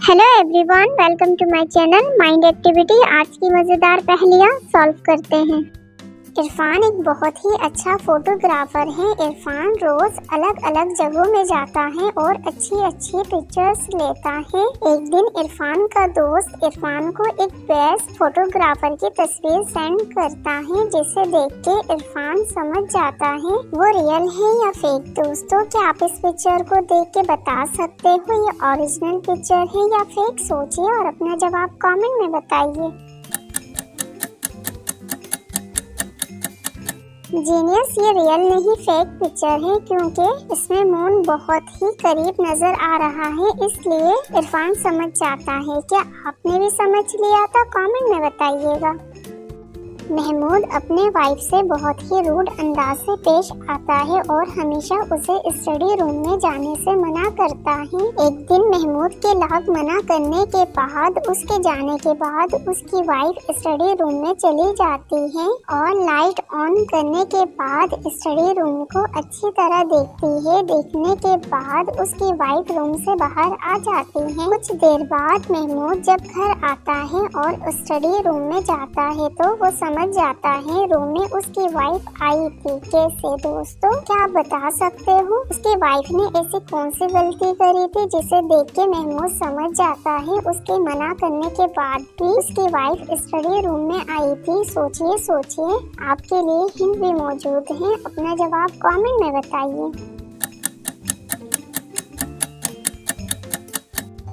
Hello everyone, welcome to my channel mind activity. आज की मज़ेदार पहेलियाँ सॉल्व करते हैं। इरफान एक बहुत ही अच्छा फोटोग्राफर है। इरफान रोज अलग अलग जगहों में जाता है और अच्छी अच्छी पिक्चर्स लेता है। एक दिन इरफान का दोस्त इरफान को एक बेस्ट फोटोग्राफर की तस्वीर सेंड करता है, जिसे देख के इरफान समझ जाता है वो रियल है या फेक। दोस्तों, क्या आप इस पिक्चर को देख के बता सकते हो ये ओरिजिनल पिक्चर है या फेक? सोचिए और अपना जवाब कमेंट में बताइए। जीनियस, ये रियल नहीं फेक पिक्चर है, क्योंकि इसमें मून बहुत ही करीब नजर आ रहा है, इसलिए इरफान समझ जाता है। क्या आपने भी समझ लिया? था कमेंट में बताइएगा। महमूद अपने वाइफ से बहुत ही रूड अंदाज से पेश आता है और हमेशा उसे स्टडी रूम में जाने से मना करता है। एक दिन महमूद के लाख मना करने के बाद, उसके जाने के बाद उसकी वाइफ स्टडी रूम में चली जाती है और लाइट ऑन करने के बाद स्टडी रूम को अच्छी तरह देखती है। देखने के बाद उसकी वाइफ रूम से बाहर आ जाती है। कुछ देर बाद महमूद जब घर आता है और स्टडी रूम में जाता है तो वो समझ जाता है रूम में उसकी वाइफ आई थी। कैसे दोस्तों, क्या आप बता सकते हो उसकी वाइफ ने ऐसी कौन सी गलती करी थी जिसे देख के महमूद समझ जाता है उसके मना करने के बाद भी उसकी वाइफ स्टडी रूम में आई थी? सोचिए, आपके लिए हिंट भी मौजूद है। अपना जवाब कमेंट में बताइए।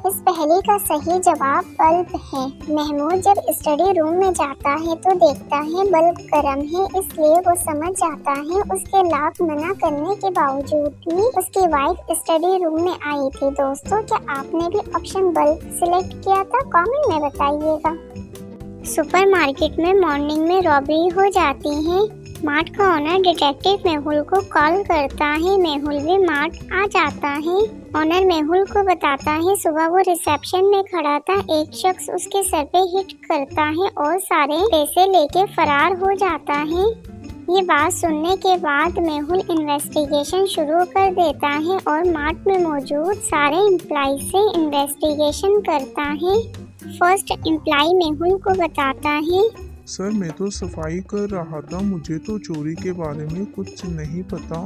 इस पहेली का सही जवाब बल्ब है। महमूद जब स्टडी रूम में जाता है तो देखता है बल्ब गर्म है, इसलिए वो समझ जाता है उसके लाख मना करने के बावजूद भी उसकी वाइफ स्टडी रूम में आई थी। दोस्तों, क्या आपने भी ऑप्शन बल्ब सिलेक्ट किया था? कमेंट में बताइएगा। सुपरमार्केट में मॉर्निंग में रॉबरी हो जाती है। मार्ट का ओनर डिटेक्टिव मेहुल को कॉल करता है। मेहुल भी मार्ट आ जाता है। ओनर मेहुल को बताता है सुबह वो रिसेप्शन में खड़ा था, एक शख्स उसके सर पे हिट करता है और सारे पैसे लेके फरार हो जाता है। ये बात सुनने के बाद मेहुल इन्वेस्टिगेशन शुरू कर देता है और मार्ट में मौजूद सारे एम्प्लॉय से इन्वेस्टिगेशन करता है। फर्स्ट एम्प्लॉय मेहुल को बताता है, सर मैं तो सफाई कर रहा था, मुझे तो चोरी के बारे में कुछ नहीं पता।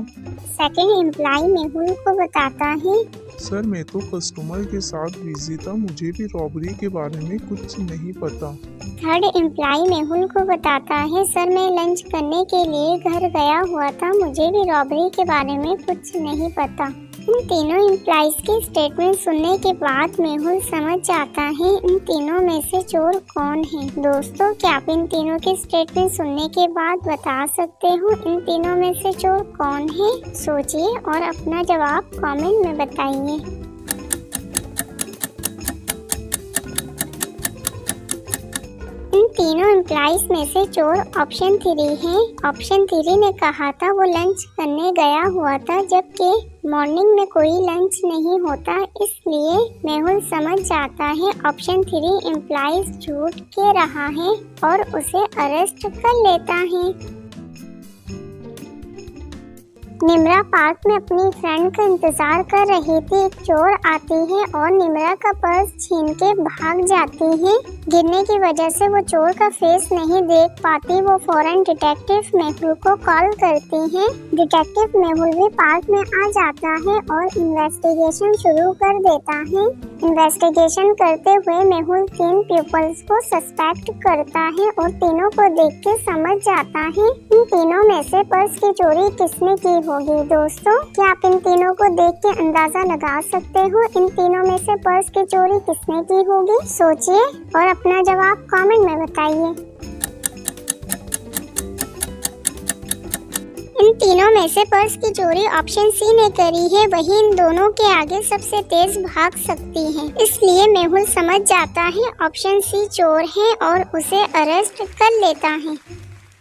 सेकंड एम्प्लॉय मेहुल को बताता है, सर मैं तो कस्टमर के साथ बिजी था, मुझे भी रॉबरी के बारे में कुछ नहीं पता। थर्ड एम्प्लॉय मेहुल को बताता है, सर मैं लंच करने के लिए घर गया हुआ था, मुझे भी रॉबरी के बारे में कुछ नहीं पता। इन तीनों एम्प्लॉइज के स्टेटमेंट सुनने के बाद मेहुल समझ जाता है इन तीनों में से चोर कौन है। दोस्तों, क्या आप इन तीनों के स्टेटमेंट सुनने के बाद बता सकते हो इन तीनों में से चोर कौन है? सोचिए और अपना जवाब कमेंट में बताइए। इन तीनों एम्प्लॉइज में से चोर ऑप्शन 3 है। ऑप्शन 3 ने कहा था वो लंच करने गया हुआ था, जबकि मॉर्निंग में कोई लंच नहीं होता, इसलिए मेहुल समझ जाता है ऑप्शन 3 एम्प्लॉइज झूठ कह रहा है और उसे अरेस्ट कर लेता है। निम्रा पार्क में अपनी फ्रेंड का इंतजार कर रही थी। एक चोर आती है और निम्रा का पर्स छीन के भाग जाती है। गिरने की वजह से वो चोर का फेस नहीं देख पाती। वो फौरन डिटेक्टिव मेहुल को कॉल करती है। डिटेक्टिव मेहुल भी पार्क में आ जाता है और इन्वेस्टिगेशन शुरू कर देता है। इन्वेस्टिगेशन करते हुए मेहुल 3 पीपल्स को सस्पेक्ट करता है और तीनों को देख के समझ जाता है इन तीनों में से पर्स की चोरी किसने की होगी। दोस्तों, क्या आप इन तीनों को देख के अंदाजा लगा सकते हो इन तीनों में से पर्स की चोरी किसने की होगी? सोचिए और अपना जवाब कमेंट में बताइए। इन तीनों में से पर्स की चोरी ऑप्शन सी ने करी है, वही इन दोनों के आगे सबसे तेज भाग सकती है, इसलिए मेहुल समझ जाता है ऑप्शन सी चोर है और उसे अरेस्ट कर लेता है।